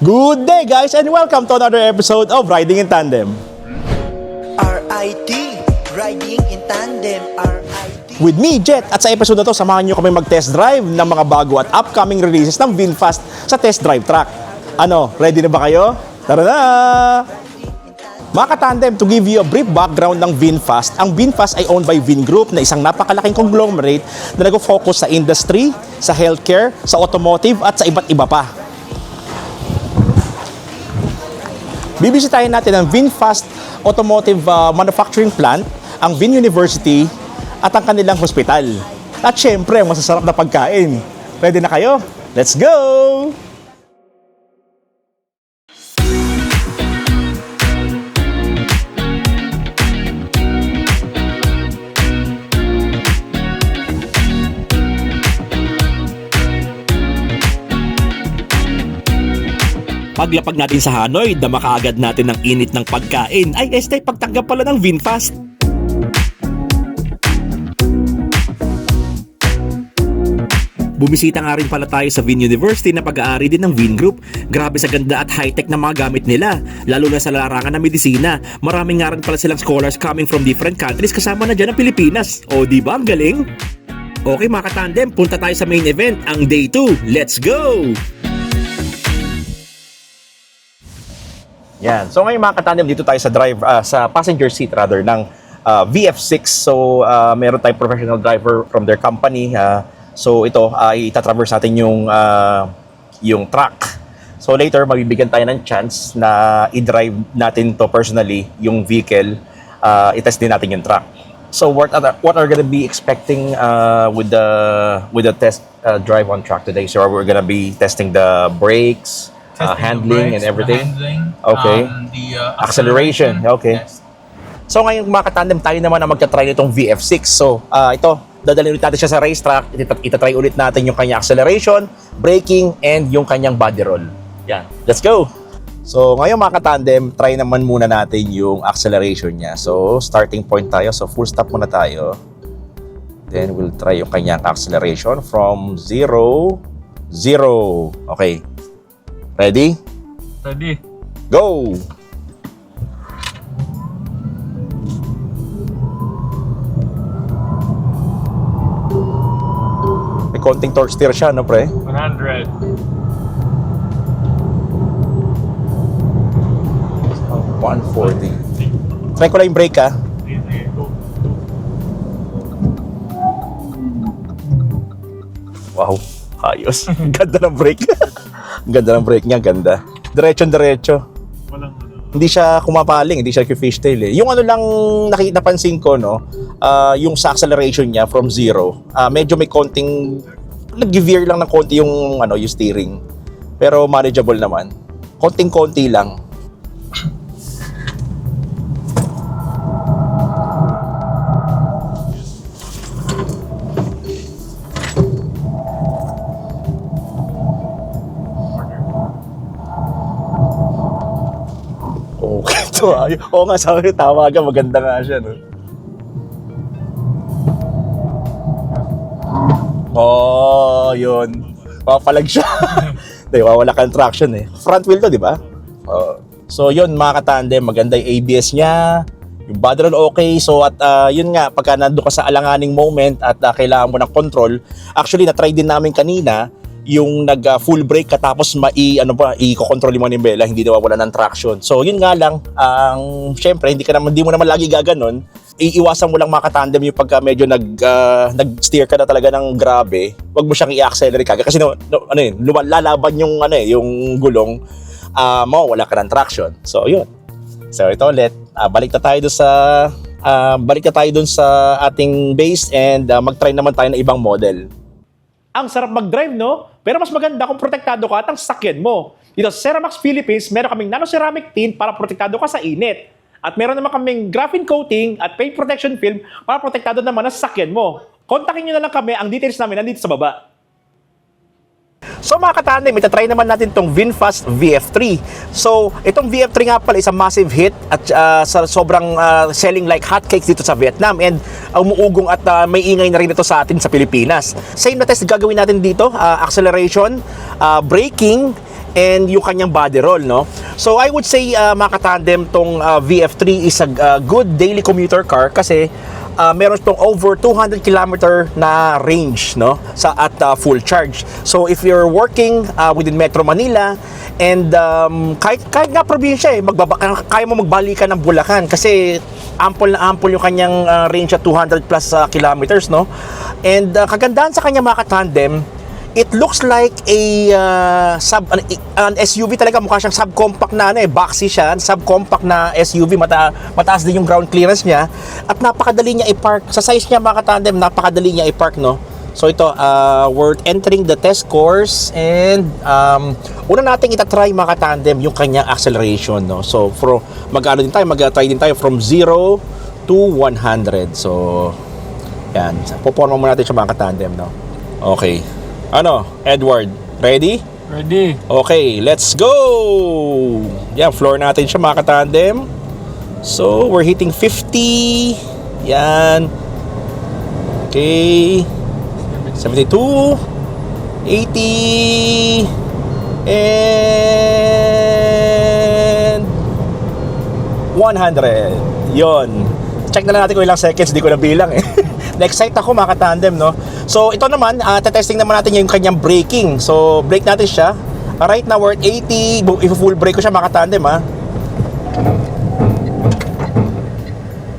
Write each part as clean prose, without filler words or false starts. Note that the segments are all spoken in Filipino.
Good day guys and welcome to another episode of Riding in Tandem. RIT, Riding in Tandem, RIT. With me, Jet, at sa episode na to, samahan nyo kami mag-test drive ng mga bago at upcoming releases ng VinFast sa test drive track. Ano, ready na ba kayo? Tara na! Mga katandem, to give you a brief background ng VinFast, ang VinFast ay owned by Vingroup na isang napakalaking conglomerate na nag-focus sa industry, sa healthcare, sa automotive at sa iba't iba pa. Bibisitahin natin ang VinFast Automotive Manufacturing Plant, ang Vin University, at ang kanilang hospital. At syempre, ang masasarap na pagkain. Ready na kayo? Let's go! Paglapag natin sa Hanoi, dama kaagad natin ng init ng pagkain. Ay, este, pagtanggap pala ng VinFast. Bumisita nga rin pala tayo sa Vin University na pag-aari din ng Vingroup. Grabe sa ganda at high-tech na mga gamit nila, lalo na sa larangan ng medisina. Maraming nga rin pala silang scholars coming from different countries, kasama na dyan ang Pilipinas. O, di ba? Ang galing? Okay mga katandem, punta tayo sa main event, ang Day 2. Let's go! Yan. So ngayon mga katandem, dito tayo sa sa passenger seat rather ng VF6. So meron tayong professional driver from their company. So ito ay itatraverse natin yung truck. So later mabibigyan tayo ng chance na i-drive natin to personally yung vehicle. I-test din natin yung truck. So what are gonna be expecting with the test drive on track today? So we're gonna be testing the brakes, handling and everything. Okay. The Acceleration. Okay. Yes. So ngayon mga katandem, tayo naman ang magta-try nitong VF6. So ito, dadalhin ulit natin siya sa racetrack. Itatry ulit natin yung kanyang acceleration, braking, and yung kanyang body roll. Yan. Let's go! So ngayon mga katandem, try naman muna natin yung acceleration niya. So starting point tayo. So full stop muna tayo. Then we'll try yung kanyang acceleration from 0, 0. Okay. Ready? Ready. Go! May konting torque steer siya, no pre? 100. 140. Try ko lang yung brake, ha? Sige, go. Wow, ayos. Ganda ng brake. Ganda ng brake niya, ganda. Diretso. Walang Hindi siya kumapaling, hindi siya fishtail eh. Yung ano lang napansin ko, no, yung sa acceleration niya from 0, medyo may konting, nag-veer lang ng konti yung, yung steering. Pero manageable naman. Konting-konti lang. Okay, ito oo nga, sabi ko, tama ka, maganda nga siya, no? Oh, yun. Papalag siya. Di, wawala kang traction eh. Front wheel to, di ba? So, yun, mga katandem, maganda yung ABS niya, yung body roll okay. So, at yun nga, pagka nandun ka sa alanganing moment at kailangan mo ng control, actually, na-try din namin kanina, yung full brake katapos i-control mo yung manibela, hindi nawawala ng traction. So yun nga lang, syempre hindi mo naman lagi gaganon. Iiwasan mo lang mga katandem yung pagka medyo nag-steer ka na talaga ng grabe, wag mo siyang i-accelerate kagad kasi lalaban yung yung gulong, mawawala ka ng traction. So yun. So ito ulit, balik na tayo dun sa ating base and mag-try naman tayo ng ibang model. Ang sarap mag-drive, no? Pero mas maganda kung protektado ka at ang sasakyan mo. Dito sa Ceramax Philippines, meron kaming nano-ceramic tint para protektado ka sa init. At meron naman kaming graphene coating at paint protection film para protektado naman ang sasakyan mo. Kontakin nyo na lang kami, ang details namin nandito sa baba. So mga katandem, itatry naman natin itong VinFast VF3. So itong VF3 nga pala is a massive hit at sa sobrang selling like hotcakes dito sa Vietnam, and umuugong at may ingay na rin ito sa atin sa Pilipinas. Same na test gagawin natin dito, acceleration, braking, and yung kanyang body roll, no? So I would say mga katandem, tong VF3 is a good daily commuter car kasi meron itong over 200 kilometer na range, no, at full charge. So if you're working within Metro Manila and kahit nga probinsya kaya mo magbalikan ng Bulacan kasi ample na ample yung kanyang range at 200 plus kilometers, no? And kagandahan sa kanya mga katandem, it looks like an SUV talaga, mukha siyang subcompact na boxy siya, subcompact na SUV, mataas din yung ground clearance niya at napakadali niya i-park. Sa size niya mga katandem, napakadali niya i-park, no? So ito, we're entering the test course and una nating itatry mga katandem yung kanyang acceleration, no? So mag-try din tayo from 0 to 100. So yan, puporma muna natin siya mga katandem, no? Okay. Ano, Edward, ready? Ready. Okay, let's go! Yan, floor natin siya mga katandem. So, we're hitting 50. Yan. Okay. 72. 80. And 100. Yon. Check na lang natin kung ilang seconds, di ko na bilang eh. Na-excite ako mga katandem, no? So ito naman, testing naman natin yung kanyang braking. So brake natin siya. Right now we're at 80. If full brake ko siya mga katandem, ha.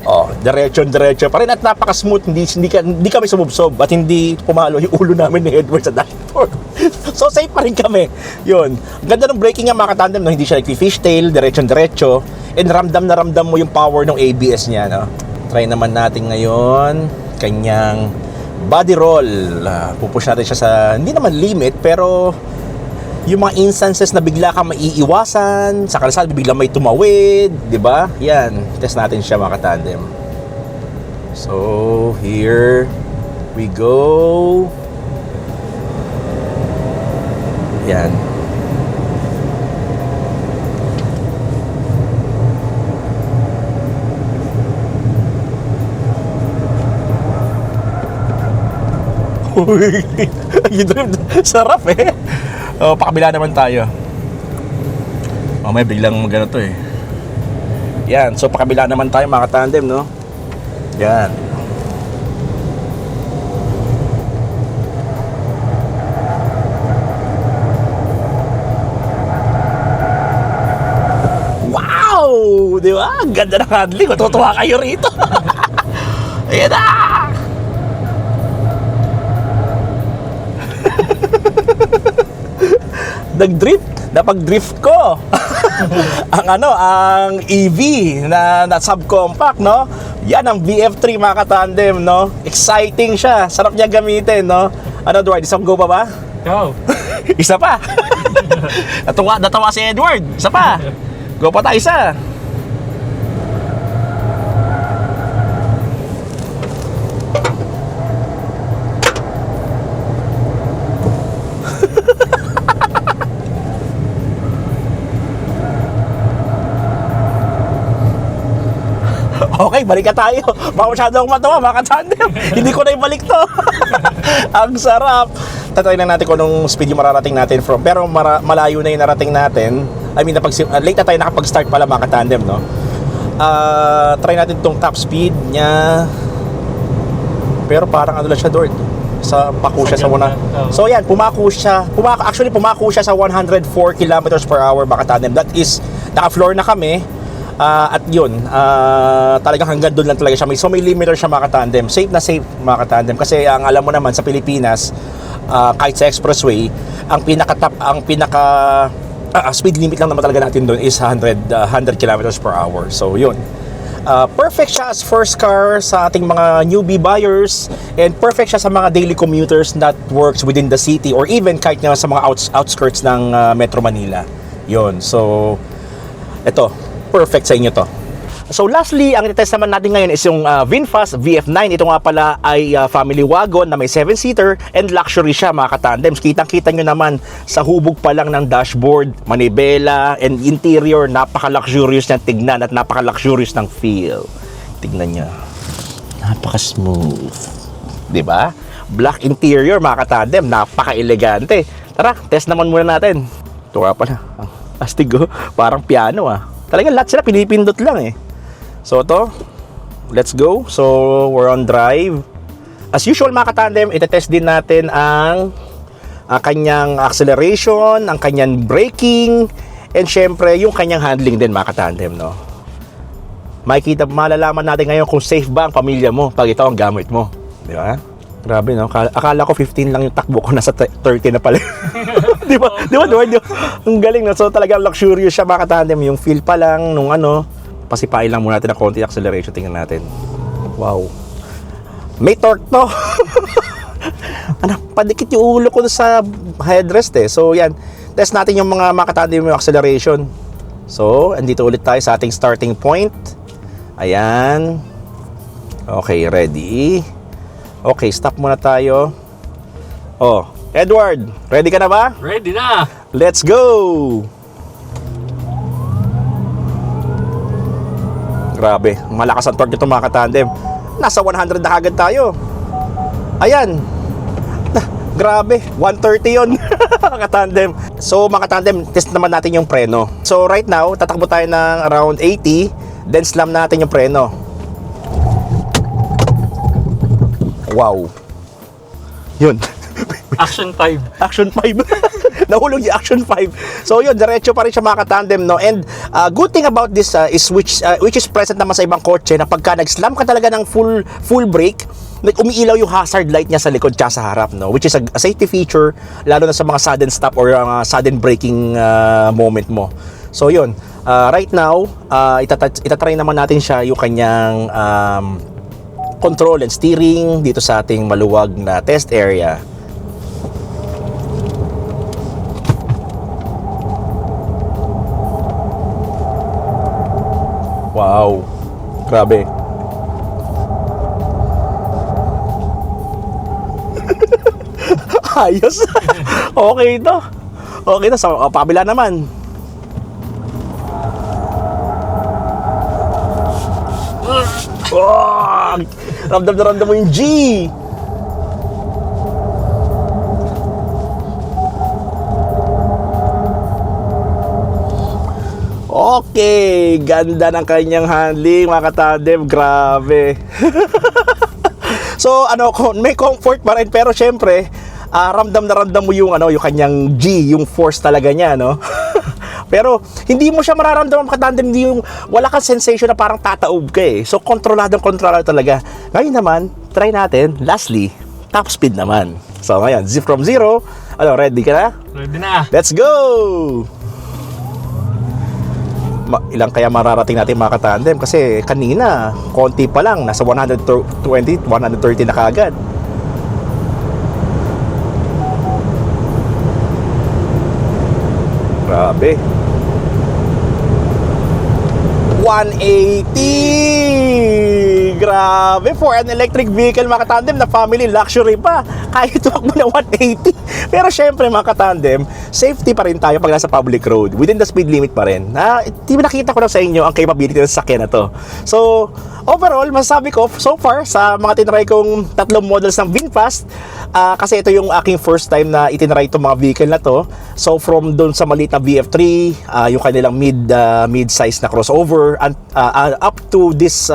Oh, diretso pa rin at napaka-smooth. Hindi kami sumubsob at hindi pumalo yung ulo namin ni Edward sa dashboard. So safe pa rin kami. Yun. Ganda ng braking niya mga katandem, no? Hindi siya nag-fishtail, diretso. And ramdam na ramdam mo yung power ng ABS niya, no? Try naman natin ngayon kanyang body roll. Pupush natin siya sa hindi naman limit, pero yung mga instances na bigla kang maiiwasan sa kalsada, bigla may tumawid, di ba? Yan, test natin siya mga katandem. So here we go. Yan. Yung drift, sarap eh. Oh, pakabila naman tayo. May biglang magano to eh. Yan, so pakabila naman tayo mga katandem, no? Yan. Wow! Di ba? Ang ganda ng handling. Matutuwa kayo rito. Ayan na! Nag-drift, napag-drift ko. ang EV na subcompact, no? Yan ang VF3 mga katandem, no? Exciting siya, sarap niya gamitin, no? Ano, Edward, isang go pa ba? Go. Isa pa. Natawa si Edward. Isa pa. Go pa tayo isa. Okay, balik ka tayo. Baka masyado akong matawa, mga katandem. Hindi ko na ibalik to. Ang sarap. Tatry lang natin kung anong speed yung mararating natin from. Pero malayo na yung narating natin. I mean, late na tayo nakapag-start pala mga katandem, no? Try natin tong top speed niya. Pero parang ano lang siya, Dord. Pako siya sa una. So yan, pumako siya sa 104 kilometers per hour mga katandem. That is, naka-floor na kami. At yun, talagang hanggang doon lang talaga siya. May limiter siya mga katandem. Safe na safe mga katandem. Kasi ang alam mo naman sa Pilipinas, kahit sa expressway, ang pinaka speed limit lang naman talaga natin doon is 100 kilometers per hour. So yun, perfect siya as first car sa ating mga newbie buyers, and perfect siya sa mga daily commuters that works within the city or even kahit nga sa mga outskirts ng Metro Manila. Yun, so ito, perfect sa inyo to. So lastly, ang test naman natin ngayon is yung VinFast VF9. Ito nga pala ay family wagon na may 7-seater and luxury siya mga katandems. Kitang-kita nyo naman sa hubog pa lang ng dashboard, manibela, and interior, napaka-luxurious na tignan at napaka-luxurious ng feel. Tignan nyo. Napaka-smooth. Diba? Black interior mga katandem, napaka-elegante. Tara, test naman muna natin. Ito nga pala. Ang astig oh. Parang piano ah. Talagang lahat sila pinipindot lang eh. So ito, let's go. So we're on drive. As usual mga katandem, itetest din natin ang kanyang acceleration, ang kanyang braking, and syempre yung kanyang handling din mga katandem, no? Malalaman natin ngayon kung safe ba ang pamilya mo pag ito ang gamit mo. Di ba? Grabe, no? Akala ko 15 lang yung takbo ko, nasa 30 na pala. Di ba? Ang galing, no? So talagang luxurious siya mga katandem. Yung feel pa lang nung pasipain lang muna natin ang konti acceleration. Tingnan natin. Wow. May torque to. Padikit yung ulo ko sa headrest eh. So yan, test natin yung mga makatandem yung acceleration. So, andito ulit tayo sa ating starting point. Ayan. Okay, ready. Okay, stop muna tayo. Oh, Edward, ready ka na ba? Ready na! Let's go! Grabe, malakas ang torque nito mga katandem. Nasa 100 na kagad tayo. Ayan. Grabe, 130 yun. Mga tandem. So mga tandem, test naman natin yung preno. So right now, tatakbo tayo ng around 80. Then slam natin yung preno. Wow. Yun. Action 5. Action 5. Nahulog yung Action 5. So yun, diretso pa rin siya mga katandem, no? And good thing about this is which is present naman sa ibang kotse na pagka nag-slam ka talaga ng full brake, umiilaw yung hazard light niya sa likod tsaka sa harap, no? Which is a safety feature lalo na sa mga sudden stop or sudden braking moment mo. So yun, right now, itatry naman natin siya yung kanyang control and steering dito sa ating maluwag na test area. Wow, grabe. Ayos. Okay ito. Okay ito. Sa pabila naman. Oh, ramdam na ramdam mo yung G. Okay, ganda ng kanyang handling mga katandem, grabe. So may comfort pa rin pero syempre, ramdam na ramdam mo yung yung kanyang G, yung force talaga niya, no? Pero hindi mo siya mararamdaman mga katandem, wala kang sensation na parang tataob ka eh. So kontrolado talaga. Ngayon naman, try natin, lastly, top speed naman. So ngayon, from 0, ready ka na? Ready na! Let's go! Ilang kaya mararating natin mga katandem kasi kanina konti pa lang, nasa 120, 130 na kaagad. Grabe. 180! Grabe, for an electric vehicle mga katandem na family luxury pa, kahit tumakbo na 180. Pero syempre mga katandem, safety pa rin tayo pag nasa public road, within the speed limit pa rin. Nakita ko lang sa inyo ang capability ng sasakyan na to. So overall, masasabi ko so far sa mga tinry kong tatlong models ng VinFast, kasi ito yung aking first time na itinry itong mga vehicle na to. So from doon sa maliit na VF3, yung kanilang mid-size na crossover, and up to this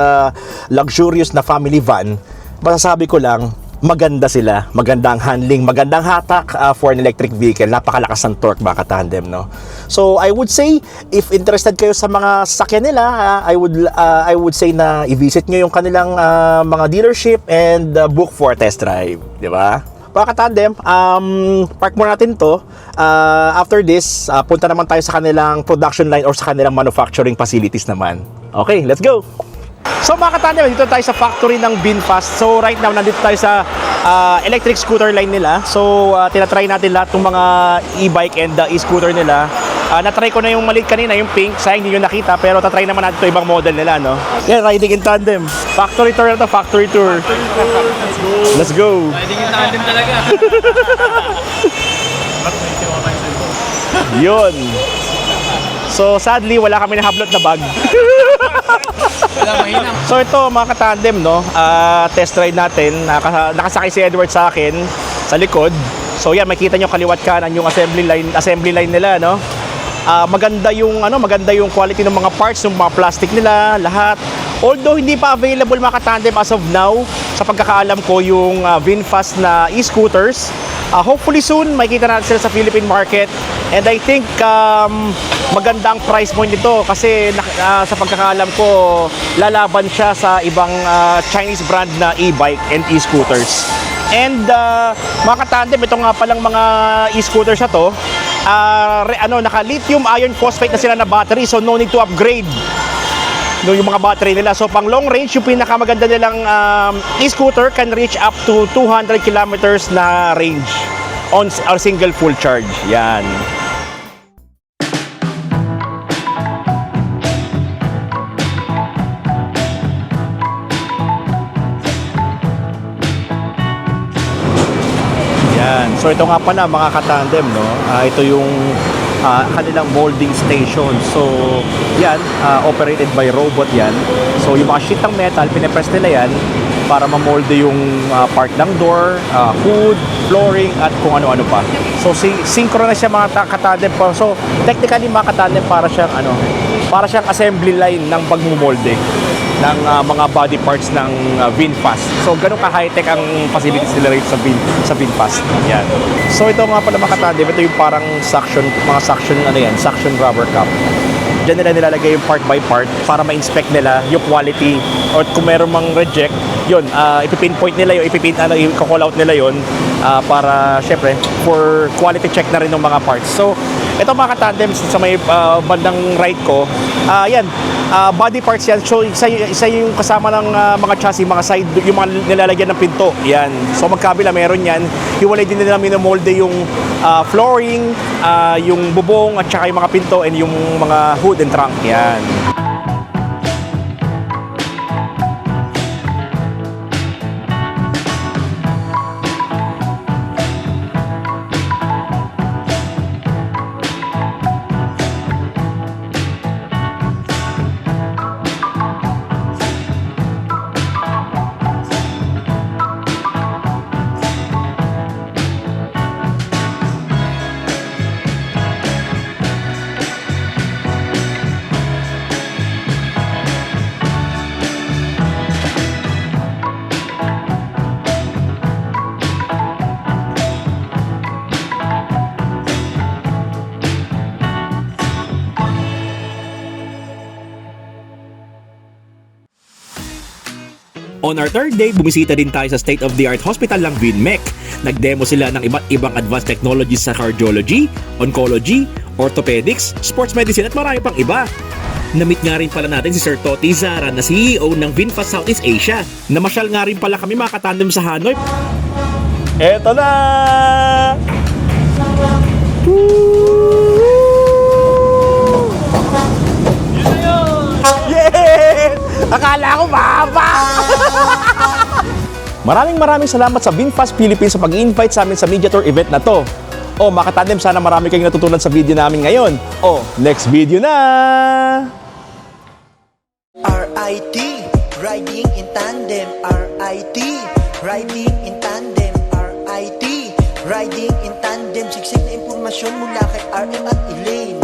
luxurious na family van, masasabi ko lang, maganda sila, magandang handling, magandang hatak for an electric vehicle, napakalakas ng torque mga katandem, no? So I would say, if interested kayo sa mga sasakyan nila, I would say na i-visit nyo yung kanilang mga dealership and book for a test drive, di ba? Mga katandem, park muna natin to. After this, punta naman tayo sa kanilang production line or sa kanilang manufacturing facilities naman. Okay, let's go! So mga katandem, dito tayo sa factory ng VinFast. So right now, nandito tayo sa electric scooter line nila. So tinatry natin lahat ng mga e-bike and e-scooter nila. Natry ko na yung maliit kanina, yung pink. Sayang hindi nyo nakita, pero tatry naman natin ito ibang model nila, no? Yan, riding in tandem. Factory tour na to, factory tour. Let's go! Riding in tandem talaga. Yun. So sadly, wala kami nahablot na bag. So ito mga katandem, no? Test ride natin. Nakasakay si Edward sa akin sa likod. So yan, makita nyo kaliwat kanan yung assembly line nila, no? Maganda yung quality ng mga parts, ng mga plastic nila, lahat. Although hindi pa available mga katandem as of now, sa pagkakaalam ko yung VinFast na e-scooters. Hopefully soon, makikita natin sila sa Philippine market. And I think maganda ang price point nito kasi sa pagkakaalam ko, lalaban siya sa ibang Chinese brand na e-bike and e-scooters. And mga katandem, ito nga palang mga e-scooters na to, naka lithium iron phosphate na sila na battery, so no need to upgrade yung mga battery nila. So pang long range, yung pinakamaganda nilang e-scooter can reach up to 200 kilometers na range on a single full charge. Yan. So ito nga pala mga katandem, no? Ito yung kanilang molding station. So yan, operated by robot yan. So yung mga sheet ng metal, pinipress nila yan para mamolde yung part ng door, hood, flooring, at kung ano-ano pa. So synchronous siya mga katandem po. So technically mga katandem, para siyang assembly line ng pagmumolde ng mga body parts ng VinFast. So ganun ka high-tech ang facilities nila rito sa VinFast. Yan. So ito nga pala mga katandem, ito yung parang suction rubber cup. Diyan nila nilalagay yung part by part para ma-inspect nila yung quality, or kung meron mang reject, yun, ipipinpoint nila yun, i-call out nila yun para syempre for quality check na rin ng mga parts. So ito mga katandem, sa may bandang right ko, yan, body parts yan. So isa yung kasama ng mga chassis, mga side, yung mga nilalagyan ng pinto. Yan. So magkabila meron yan. Hiwalay din nila minomolde yung flooring, yung bubong, at saka yung mga pinto and yung mga hood and trunk. Yan. On our third day, bumisita din tayo sa state-of-the-art hospital ng VinMech. Nag-demo sila ng iba't ibang advanced technologies sa cardiology, oncology, orthopedics, sports medicine at marami pang iba. Namit nga rin pala natin si Sir Toti Zara na CEO ng VinFast Southeast Asia. Namasyal nga rin pala kami mga katandem sa Hanoi. Eto na! Yes! Akala ko mahaba! Maraming salamat sa VinFast Philippines sa pag-invite sa amin sa media tour event na to. Mga katandem, sana marami kayong natutunan sa video namin ngayon. Next video na! RIT, riding in tandem. RIT, riding in tandem. RIT, riding in tandem. Siksik na impormasyon mula kay RM at Elaine.